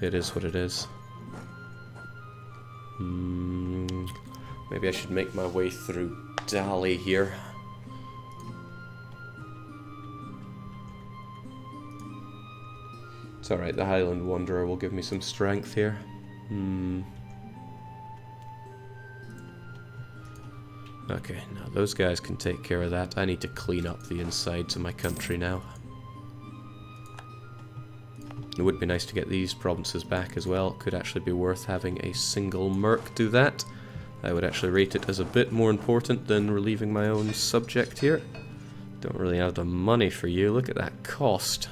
It is what it is. Maybe I should make my way through Dali here. It's alright, the Highland Wanderer will give me some strength here. Okay, now those guys can take care of that. I need to clean up the insides of my country now. It would be nice to get these provinces back as well. It could actually be worth having a single merc do that. I would actually rate it as a bit more important than relieving my own subject here. Don't really have the money for you. Look at that cost.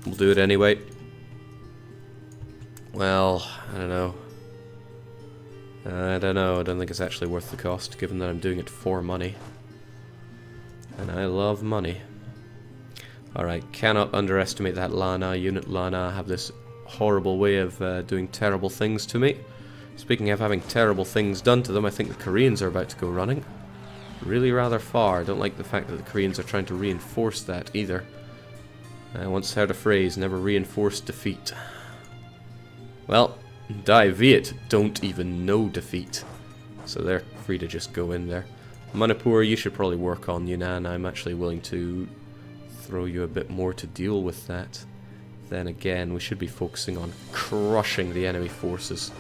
We'll do it anyway. Well, I don't know. I don't think it's actually worth the cost, given that I'm doing it for money. And I love money. Alright, cannot underestimate that Lana unit. Lana have this horrible way of doing terrible things to me. Speaking of having terrible things done to them, I think the Koreans are about to go running. Really rather far. I don't like the fact that the Koreans are trying to reinforce that either. I once heard a phrase, never reinforce defeat. Well, Die Viet don't even know defeat. So they're free to just go in there. Manipur, you should probably work on Yunnan. I'm actually willing to throw you a bit more to deal with that. Then again, we should be focusing on crushing the enemy forces.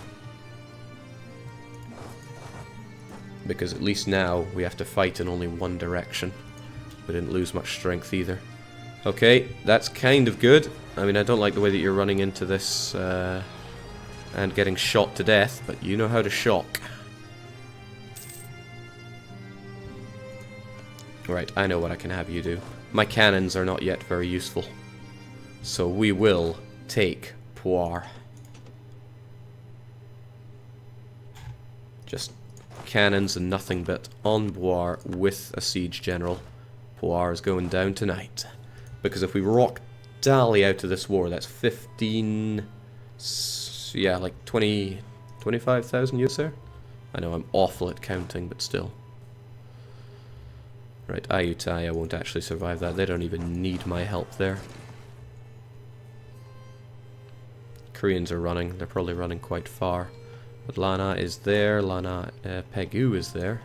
Because at least now we have to fight in only one direction. We didn't lose much strength either. Okay, that's kind of good. I mean, I don't like the way that you're running into this and getting shot to death, but you know how to shock. Right, I know what I can have you do. My cannons are not yet very useful. So we will take Puar. Just cannons and nothing but on Puar with a siege general. Puar is going down tonight. Because if we rock Dali out of this war, that's 15... yeah, like 25,000 units there? I know I'm awful at counting, but still. Right, Ayutthaya won't actually survive that. They don't even need my help there. Koreans are running. They're probably running quite far. But Lana is there. Lana Pegu is there.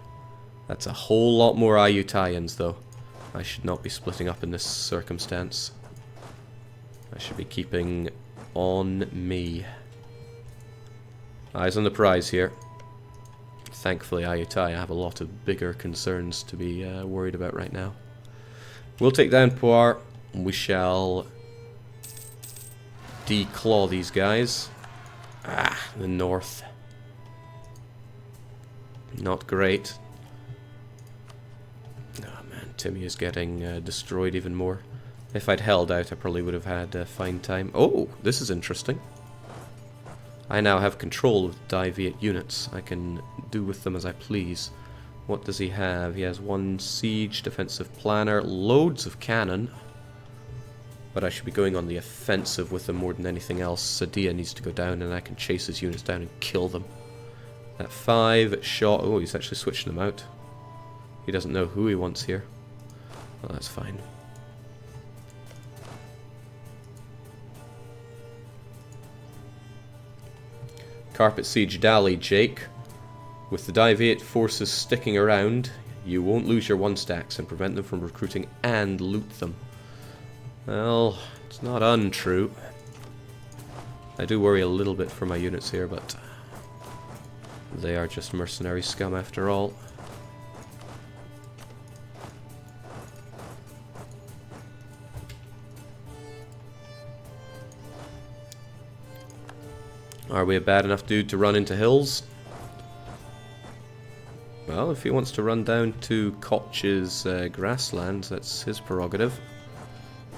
That's a whole lot more Ayutthayans, though. I should not be splitting up in this circumstance. I should be keeping on me. Eyes on the prize here. Thankfully, Ayutthaya have a lot of bigger concerns to be worried about right now. We'll take down Puar. We shall declaw these guys. Ah, the north. Not great. Oh man, Timmy is getting destroyed even more. If I'd held out, I probably would have had a fine time. Oh, this is interesting. I now have control of the Dai Viet units. I can do with them as I please. What does he have? He has one siege, defensive planner, loads of cannon. But I should be going on the offensive with them more than anything else. Sadia needs to go down and I can chase his units down and kill them. At 5 shot... oh, he's actually switching them out. He doesn't know who he wants here. Well, that's fine. Carpet Siege Dali, Jake. With the Dai Viet forces sticking around, you won't lose your 1 stacks and prevent them from recruiting and loot them. Well, it's not untrue. I do worry a little bit for my units here, but they are just mercenary scum after all. Are we a bad enough dude to run into hills? Well, if he wants to run down to Koch's grasslands, that's his prerogative.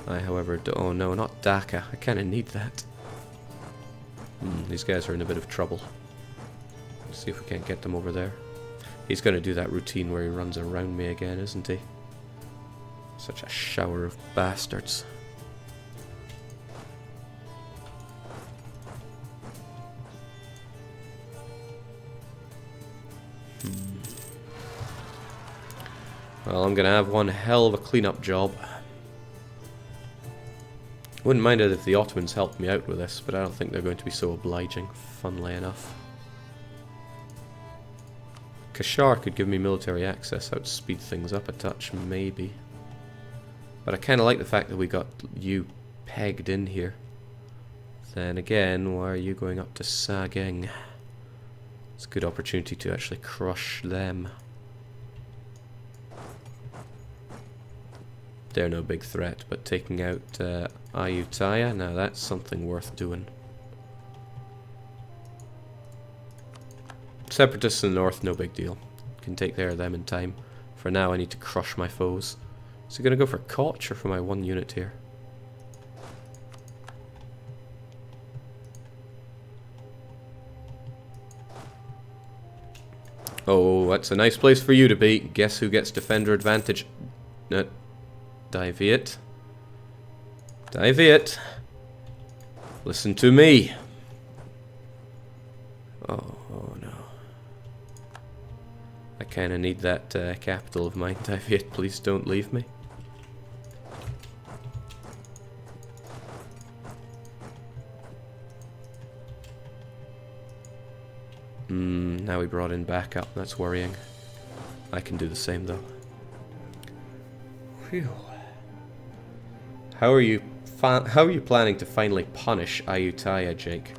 I, however, oh no, not Dhaka. I kind of need that. These guys are in a bit of trouble. Let's see if we can't get them over there. He's going to do that routine where he runs around me again, isn't he? Such a shower of bastards. Well, I'm going to have one hell of a cleanup job. Wouldn't mind it if the Ottomans helped me out with this, but I don't think they're going to be so obliging, funnily enough. Kashar could give me military access, that would speed things up a touch, maybe. But I kind of like the fact that we got you pegged in here. Then again, why are you going up to Sageng? It's a good opportunity to actually crush them. They're no big threat, but taking out Ayutthaya, now that's something worth doing. Separatists in the north, no big deal. Can take care of them in time. For now, I need to crush my foes. Is he going to go for Koch or for my one unit here? Oh, that's a nice place for you to be. Guess who gets defender advantage? Diviet. Diviet. Listen to me. Oh no. I kind of need that capital of mine. Diviet, please don't leave me. Now we brought in backup. That's worrying. I can do the same though. Phew. How are you planning to finally punish Ayutthaya, Jake?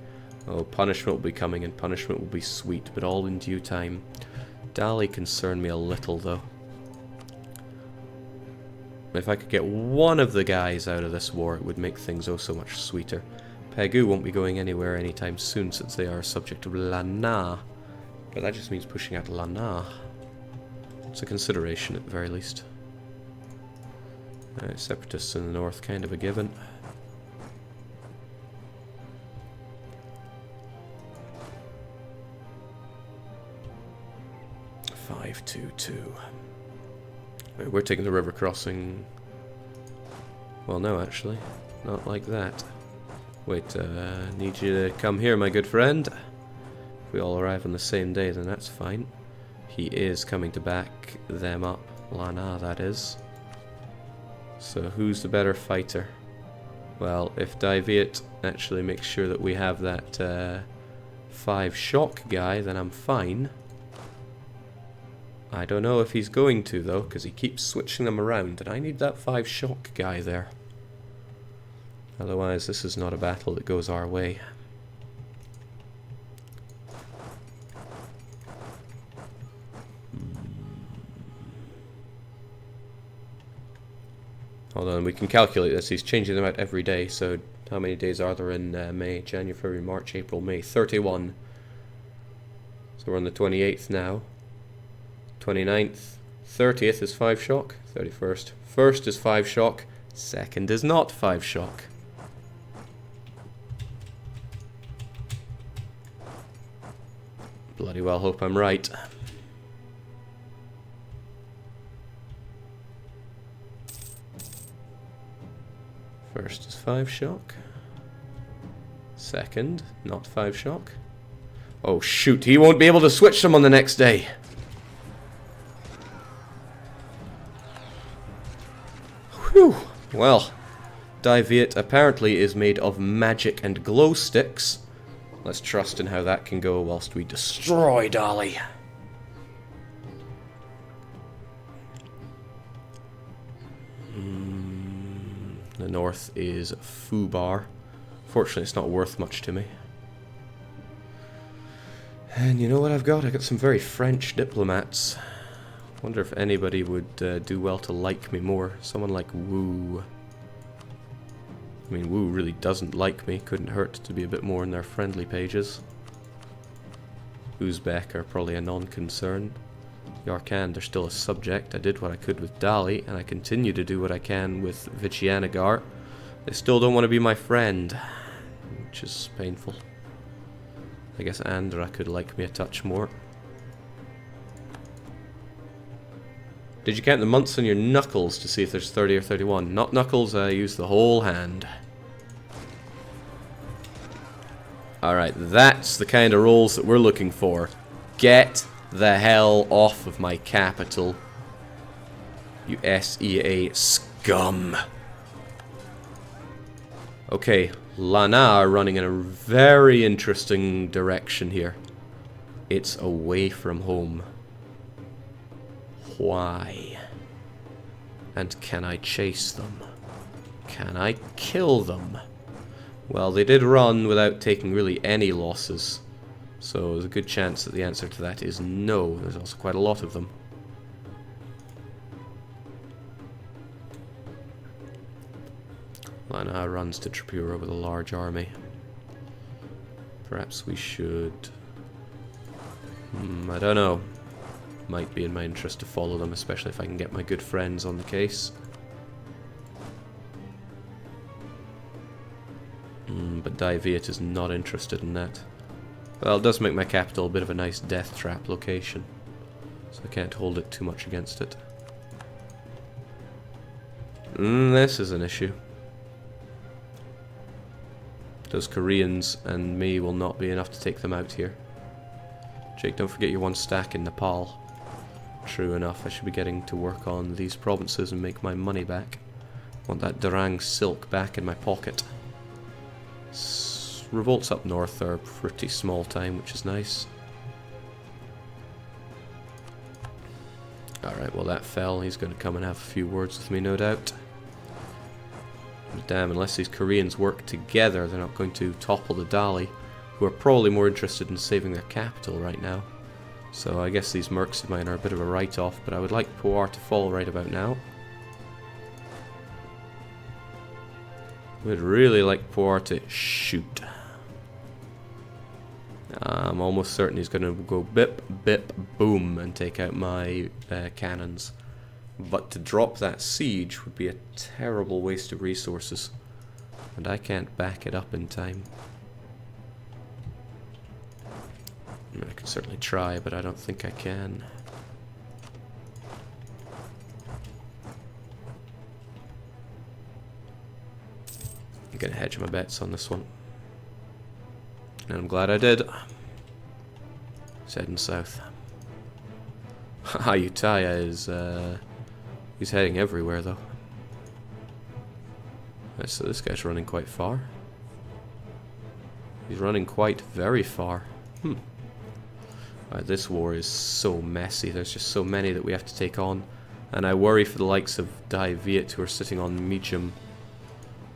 Oh, punishment will be coming, and punishment will be sweet, but all in due time. Dali concerned me a little, though. If I could get one of the guys out of this war, it would make things oh so much sweeter. Pegu won't be going anywhere anytime soon, since they are a subject of Lana. But that just means pushing out Lana. It's a consideration, at the very least. Separatists in the north, kind of a given. Wait, we're taking the river crossing. Well, no, actually. Not like that. Wait, need you to come here, my good friend. If we all arrive on the same day, then that's fine. He is coming to back them up. Lana, that is. So who's the better fighter? Well, if Diviet actually makes sure that we have that 5 shock guy, then I'm fine. I don't know if he's going to, though, because he keeps switching them around, and I need that 5 shock guy there. Otherwise, this is not a battle that goes our way. Hold on, we can calculate this. He's changing them out every day, so how many days are there in May? January, February, March, April, May. 31. So we're on the 28th now. 29th. 30th is 5 shock. 31st. 1st is 5 shock. 2nd is not 5 shock. Bloody well hope I'm right. First is 5 shock. 2nd, not 5 shock. Oh shoot, he won't be able to switch them on the next day. Whew. Well, Diviet apparently is made of magic and glow sticks. Let's trust in how that can go whilst we destroy Dali. The north is Fubar. Fortunately, it's not worth much to me. And you know what I've got? I've got some very French diplomats. Wonder if anybody would do well to like me more. Someone like Wu. I mean, Wu really doesn't like me. Couldn't hurt to be a bit more in their friendly pages. Uzbek are probably a non-concern. Yarkand are still a subject. I did what I could with Dali, and I continue to do what I can with Vichyannagar. They still don't want to be my friend, which is painful. I guess Andra could like me a touch more. Did you count the months on your knuckles to see if there's 30 or 31? Not knuckles, I use the whole hand. Alright, that's the kind of rolls that we're looking for. Get the hell off of my capital, you SEA scum. Okay, Lana are running in a very interesting direction here. It's away from home. Why? And can I chase them? Can I kill them? Well, they did run without taking really any losses. So there's a good chance that the answer to that is no. There's also quite a lot of them. Lana runs to Tripura with a large army. Perhaps we should... I don't know. Might be in my interest to follow them, especially if I can get my good friends on the case. But Daiviet is not interested in that. Well, it does make my capital a bit of a nice death trap location, so I can't hold it too much against it. This is an issue. Those Koreans and me will not be enough to take them out here. Jake, don't forget your one stack in Nepal. True enough, I should be getting to work on these provinces and make my money back. I want that Darang silk back in my pocket. Revolts up north are pretty small time, which is nice. Alright, well that fell. He's going to come and have a few words with me, no doubt. But damn, unless these Koreans work together, they're not going to topple the Dali, who are probably more interested in saving their capital right now. So I guess these mercs of mine are a bit of a write-off, but I would like Puar to fall right about now. Would really like Puar to shoot. I'm almost certain he's going to go bip, bip, boom and take out my cannons. But to drop that siege would be a terrible waste of resources. And I can't back it up in time. I can certainly try, but I don't think I can. I'm going to hedge my bets on this one. And I'm glad I did. He's heading south. Ayutthaya is, he's heading everywhere though. Right, so this guy's running quite far. He's running quite very far. Right, this war is so messy. There's just so many that we have to take on. And I worry for the likes of Dai Viet who are sitting on medium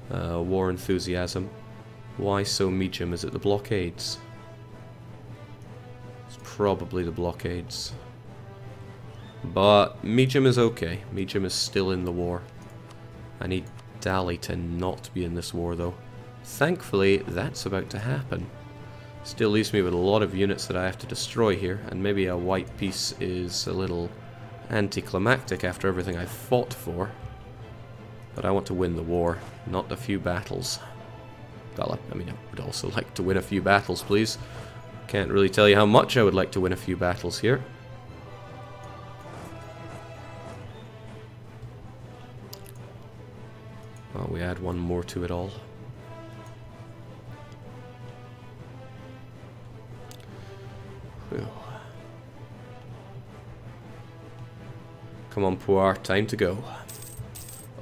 war enthusiasm. Why so medium? Is it the blockades? It's probably the blockades. But medium is okay. Medium is still in the war. I need Dali to not be in this war though. Thankfully, that's about to happen. Still leaves me with a lot of units that I have to destroy here, and maybe a white piece is a little anticlimactic after everything I've fought for. But I want to win the war, not a few battles. Well, I mean, I would also like to win a few battles, please. Can't really tell you how much I would like to win a few battles here. Well, we add one more to it all. Whew. Come on, Puar, time to go.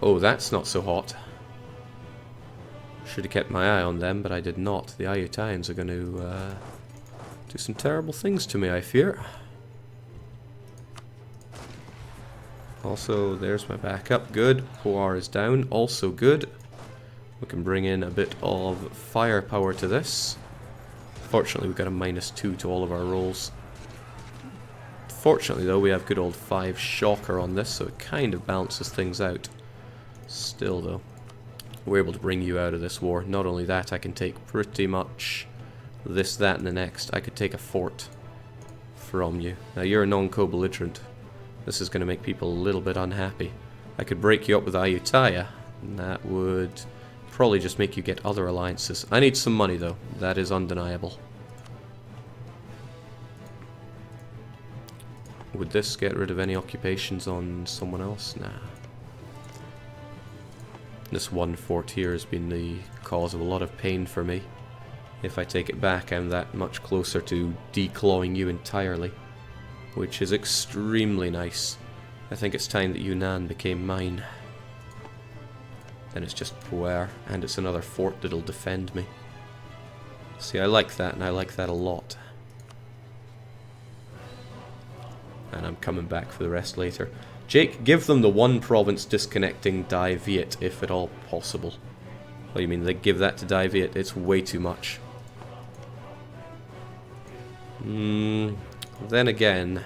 Oh, that's not so hot. Should have kept my eye on them, but I did not. The Ayutthayans are going to do some terrible things to me, I fear. Also, there's my backup. Good. Puar is down. Also good. We can bring in a bit of firepower to this. Fortunately, we've got a -2 to all of our rolls. Fortunately, though, we have good old 5 shocker on this, so it kind of balances things out. Still, though, we're able to bring you out of this war. Not only that, I can take pretty much this, that, and the next. I could take a fort from you. Now, you're a non-co-belligerent. This is going to make people a little bit unhappy. I could break you up with Ayutthaya, and that would probably just make you get other alliances. I need some money, though. That is undeniable. Would this get rid of any occupations on someone else? Nah. This one fort here has been the cause of a lot of pain for me. If I take it back, I'm that much closer to declawing you entirely, which is extremely nice. I think it's time that Yunnan became mine. then it's just puer, and it's another fort that'll defend me. See, I like that, and I like that a lot. And I'm coming back for the rest later. Jake, give them the one province disconnecting Dai Viet, if at all possible. What do you mean, they give that to Dai Viet? It's way too much. Then again...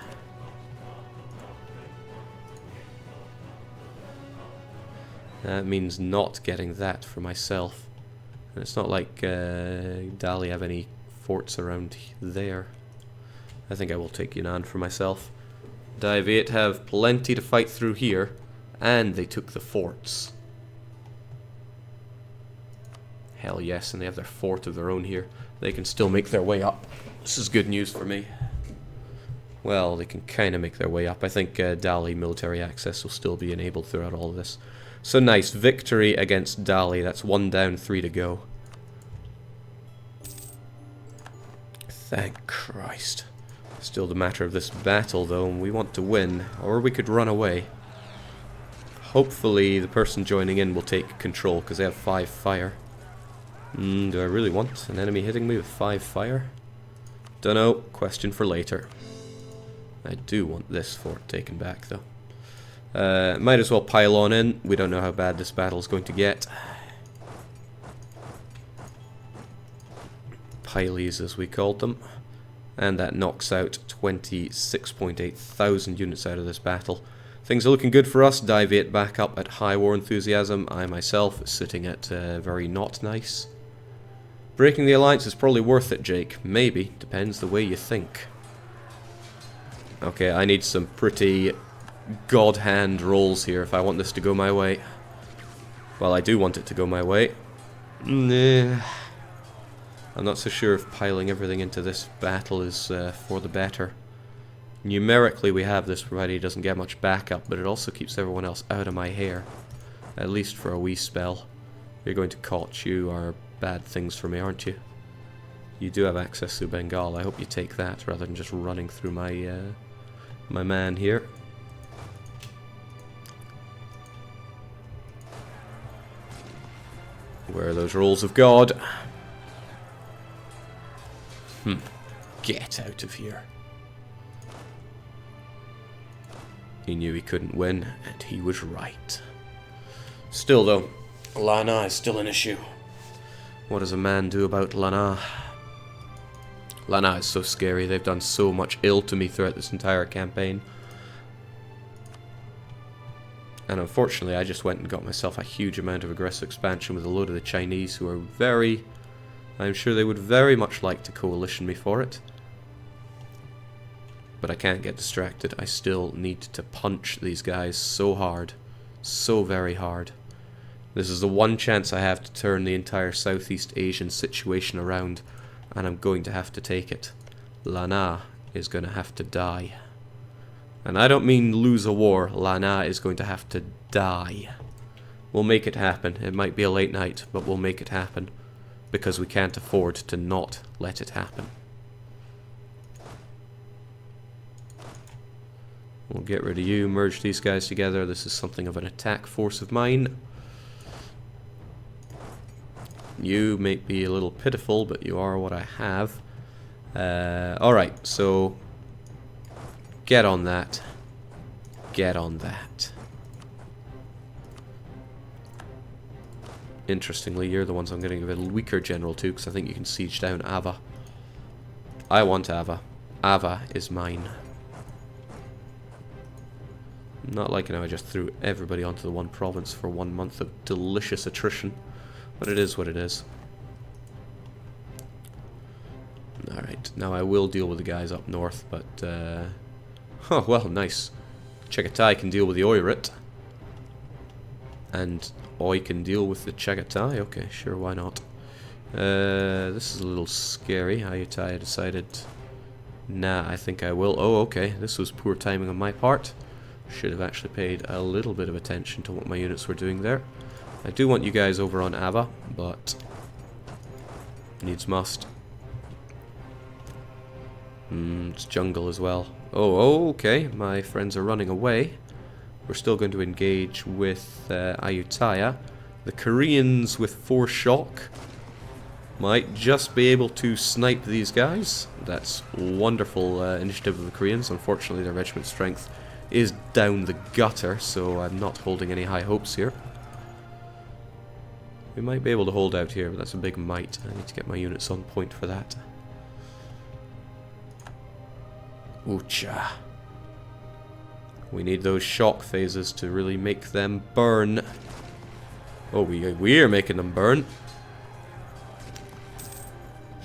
that means not getting that for myself. And it's not like Dali have any forts around there. I think I will take Yunnan for myself. Dai Viet have plenty to fight through here, and they took the forts. Hell yes, and they have their fort of their own here. They can still make their way up. This is good news for me. Well, they can kind of make their way up. I think Dali military access will still be enabled throughout all of this. So nice, victory against Dali. That's 1 down, 3 to go. Thank Christ. Still the matter of this battle, though, and we want to win, or we could run away. Hopefully the person joining in will take control, because they have 5 fire. Do I really want an enemy hitting me with 5 fire? Dunno, question for later. I do want this fort taken back, though. Might as well pile on in. We don't know how bad this battle is going to get. Pileys, as we called them. And that knocks out 26.8 thousand units out of this battle. Things are looking good for us. Dai Viet back up at high war enthusiasm. I myself sitting at very not nice. Breaking the alliance is probably worth it, Jake. Maybe. Depends the way you think. Okay, I need some pretty god hand rolls here if I want this to go my way. Well, I do want it to go my way. Nah. I'm not so sure if piling everything into this battle is for the better. Numerically we have this provided he doesn't get much backup, but it also keeps everyone else out of my hair. At least for a wee spell. You're going to Koch, you are bad things for me, aren't you? You do have access to Bengal, I hope you take that rather than just running through my my man here. Where are those rolls of God? Get out of here. He knew he couldn't win, and he was right. Still though, Lana is still an issue. What does a man do about Lana? Lana is so scary. They've done so much ill to me throughout this entire campaign. And unfortunately, I just went and got myself a huge amount of aggressive expansion with a load of the Chinese who are very... I'm sure they would very much like to coalition me for it. But I can't get distracted. I still need to punch these guys so hard. So very hard. This is the one chance I have to turn the entire Southeast Asian situation around. And I'm going to have to take it. Lana is going to have to die. And I don't mean lose a war. Lana is going to have to die. We'll make it happen. It might be a late night, but we'll make it happen. Because we can't afford to not let it happen. We'll get rid of you, merge these guys together. This is something of an attack force of mine. You may be a little pitiful, but you are what I have. Alright, so... get on that. Get on that. Interestingly, you're the ones I'm going to give a weaker general to, because I think you can siege down Ava. I want Ava. Ava is mine. Not liking how I just threw everybody onto the one province for 1 month of delicious attrition. But it is what it is. Alright, now I will deal with the guys up north, but... oh, well, nice. Chagatai can deal with the Oirat. And Oi can deal with the Chagatai. Okay, sure, why not? This is a little scary. Ayutthaya decided... nah, I think I will. Oh, okay, this was poor timing on my part. Should have actually paid a little bit of attention to what my units were doing there. I do want you guys over on Ava, but... needs must. It's jungle as well. Oh, okay, my friends are running away. We're still going to engage with Ayutthaya. The Koreans with 4 shock might just be able to snipe these guys. That's wonderful initiative of the Koreans. Unfortunately, their regiment strength is down the gutter, so I'm not holding any high hopes here. We might be able to hold out here, but that's a big might. I need to get my units on point for that. Oocha. We need those shock phases to really make them burn. Oh, we are making them burn.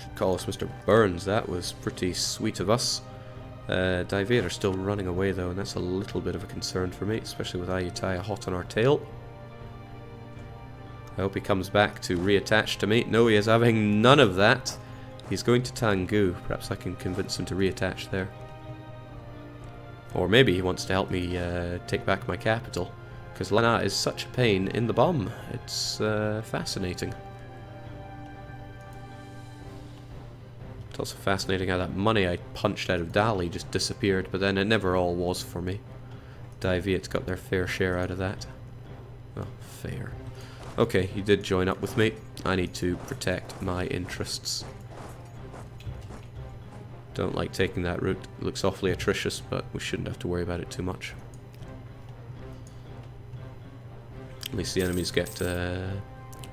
Should call us Mr. Burns. That was pretty sweet of us. Divate are still running away though, and that's a little bit of a concern for me, especially with Ayutthaya hot on our tail. I hope he comes back to reattach to me. No, he is having none of that. He's going to Tanggu. Perhaps I can convince him to reattach there. Or maybe he wants to help me take back my capital. Because Lana is such a pain in the bum. It's fascinating. It's also fascinating how that money I punched out of Dali just disappeared, but then it never all was for me. Divate's got their fair share out of that. Oh, fair. Okay, he did join up with me. I need to protect my interests. Don't like taking that route. It looks awfully atrocious, but we shouldn't have to worry about it too much. At least the enemies get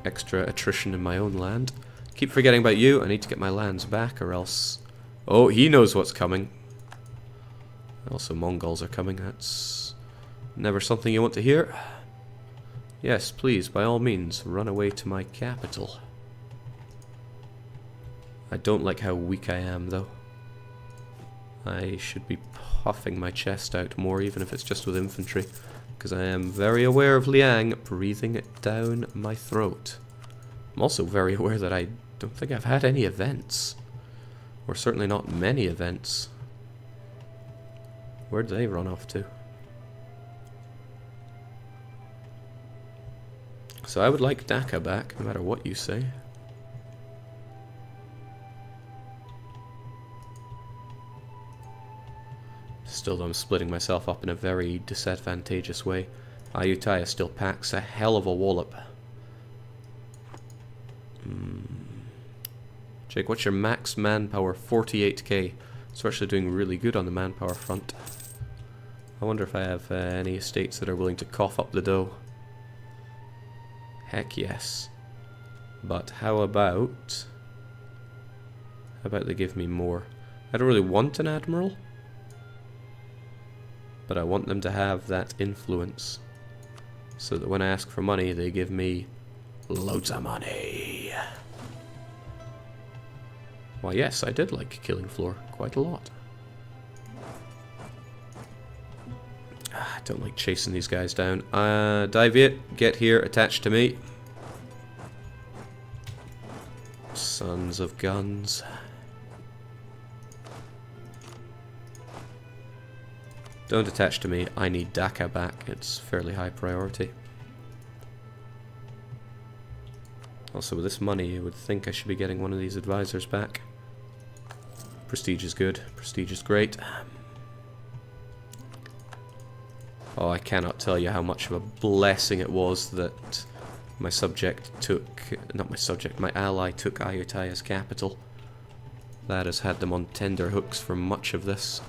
extra attrition in my own land. Keep forgetting about you. I need to get my lands back or else... Oh, he knows what's coming. Also, Mongols are coming. That's never something you want to hear. Yes, please, by all means, run away to my capital. I don't like how weak I am, though. I should be puffing my chest out more, even if it's just with infantry, because I am very aware of Liang breathing down my throat. I'm also very aware that I don't think I've had any events, or certainly not many events. Where'd they run off to? So I would like Dhaka back, no matter what you say. Still though, I'm splitting myself up in a very disadvantageous way. Ayutthaya still packs a hell of a wallop. Jake, what's your max manpower? 48k. So we're actually doing really good on the manpower front. I wonder if I have any estates that are willing to cough up the dough. Heck yes. But how about they give me more? I don't really want an admiral, but I want them to have that influence, so that when I ask for money, they give me loads of money. Why yes, I did like Killing Floor quite a lot. I don't like chasing these guys down. Divate, get here, attached to me. Sons of guns. Don't attach to me, I need Dhaka back, it's fairly high priority. Also with this money, you would think I should be getting one of these advisors back. Prestige is good, prestige is great. Oh, I cannot tell you how much of a blessing it was that my subject took, not my subject, my ally took Ayutthaya's capital. That has had them on tender hooks for much of this.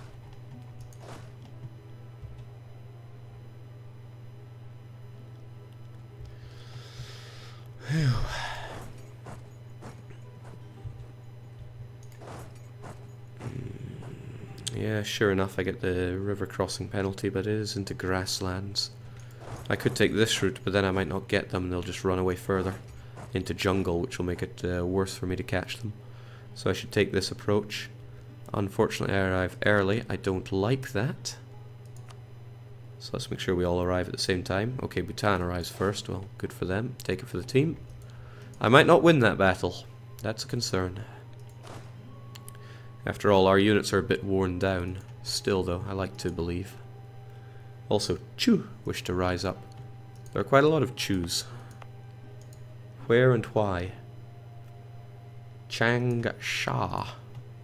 Whew. Yeah, sure enough, I get the river crossing penalty, but it is into grasslands. I could take this route, but then I might not get them, and they'll just run away further into jungle, which will make it worse for me to catch them. So I should take this approach. Unfortunately, I arrive early. I don't like that. So let's make sure we all arrive at the same time. Okay, Bhutan arrives first. Well, good for them. Take it for the team. I might not win that battle. That's a concern. After all, our units are a bit worn down. Still, though, I like to believe. Also, Chu wish to rise up. There are quite a lot of Chus. Where and why? Changsha.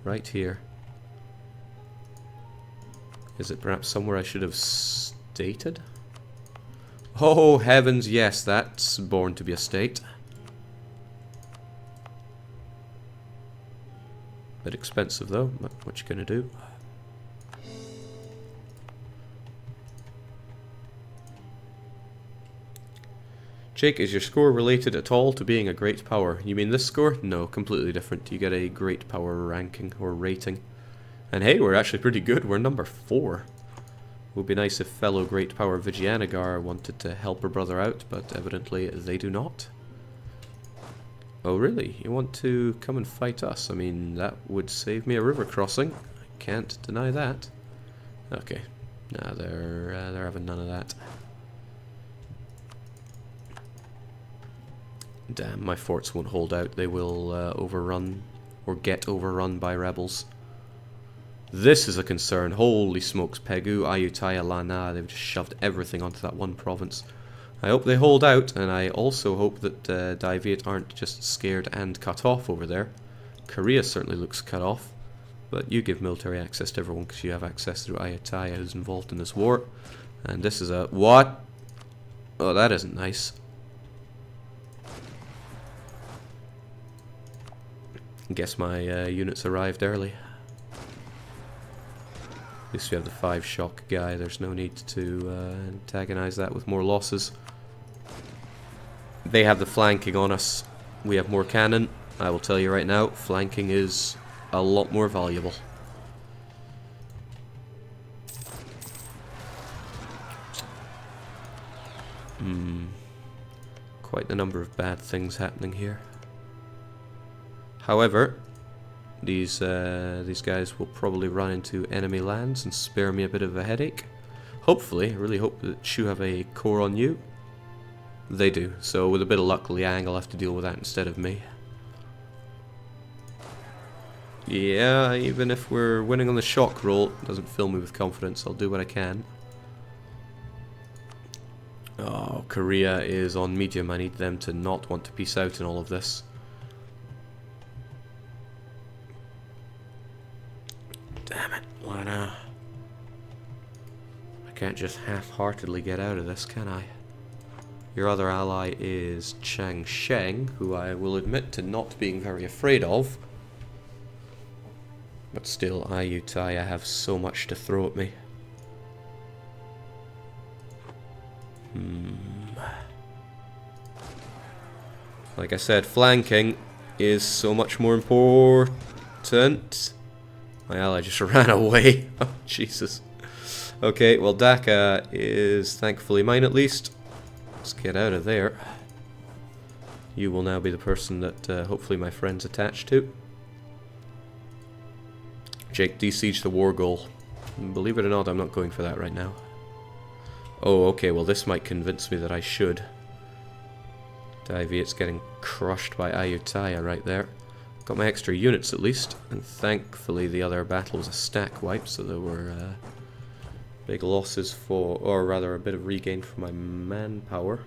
Right here. Is it perhaps somewhere I should have stated? Oh, heavens, yes, that's born to be a state. Bit expensive, though. What you gonna do? Jake, is your score related at all to being a great power? You mean this score? No, completely different. You get a great power ranking or rating. And hey, we're actually pretty good. We're number 4. Would be nice if fellow great power Vigianagar wanted to help her brother out, but evidently they do not. Oh really? You want to come and fight us? I mean, that would save me a river crossing. I can't deny that. Okay. Nah, they're having none of that. Damn, my forts won't hold out. They will overrun or get overrun by rebels. This is a concern. Holy smokes, Pegu, Ayutthaya, Lana, they've just shoved everything onto that one province. I hope they hold out, and I also hope that Dai Viet aren't just scared and cut off over there. Korea certainly looks cut off, but you give military access to everyone because you have access through Ayutthaya, who's involved in this war. And this is a... what? Oh, that isn't nice. Guess my units arrived early. At least we have the 5 shock guy. There's no need to antagonize that with more losses. They have the flanking on us. We have more cannon. I will tell you right now, flanking is a lot more valuable. Quite the number of bad things happening here. However, these guys will probably run into enemy lands and spare me a bit of a headache. Hopefully, I really hope that Shu have a core on you. They do, so with a bit of luck, Liang will have to deal with that instead of me. Yeah, even if we're winning on the shock roll, it doesn't fill me with confidence. I'll do what I can. Oh, Korea is on medium. I need them to not want to peace out in all of this. Damn it, Lana. I can't just half-heartedly get out of this, can I? Your other ally is Chang Sheng, who I will admit to not being very afraid of. But still, Ayutthaya have so much to throw at me. Like I said, flanking is so much more important. My ally just ran away. Oh, Jesus. Okay, well, Dhaka is thankfully mine at least. Let's get out of there. You will now be the person that hopefully my friend's attached to. Jake, de-siege the war goal. Believe it or not, I'm not going for that right now. Oh, okay, well this might convince me that I should. Dai Viet's getting crushed by Ayutthaya right there. Got my extra units at least, and thankfully the other battle was a stack wipe, so there were big losses for, or rather a bit of regain for my manpower.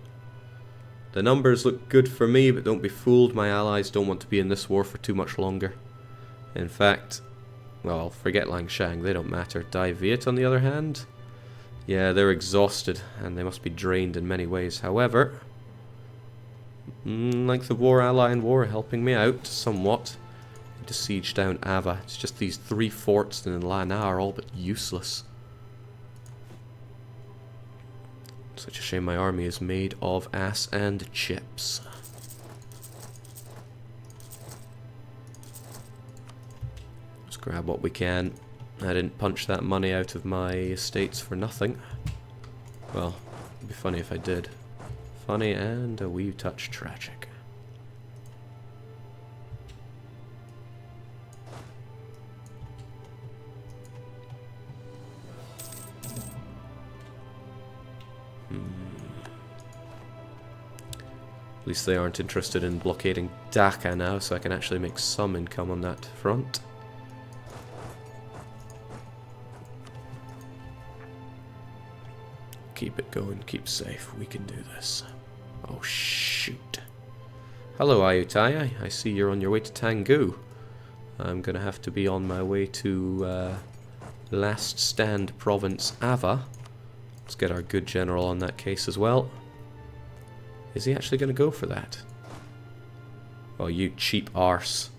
The numbers look good for me, but don't be fooled, my allies don't want to be in this war for too much longer. In fact, well, forget Langshang, they don't matter. Dai Viet on the other hand, yeah, they're exhausted, and they must be drained in many ways. However, length of war, ally in war, helping me out somewhat. To siege down Ava. It's just these 3 forts in Lana are all but useless. Such a shame my army is made of ass and chips. Let's grab what we can. I didn't punch that money out of my estates for nothing. Well, it'd be funny if I did. Funny and a wee touch tragic. At least they aren't interested in blockading Dhaka now, so I can actually make some income on that front. Keep it going, keep safe, we can do this. Oh shoot. Hello Ayutthaya, I see you're on your way to Tanggu. I'm gonna have to be on my way to Last Stand Province Ava. Let's get our good general on that case as well. Is he actually going to go for that? Oh, you cheap arse.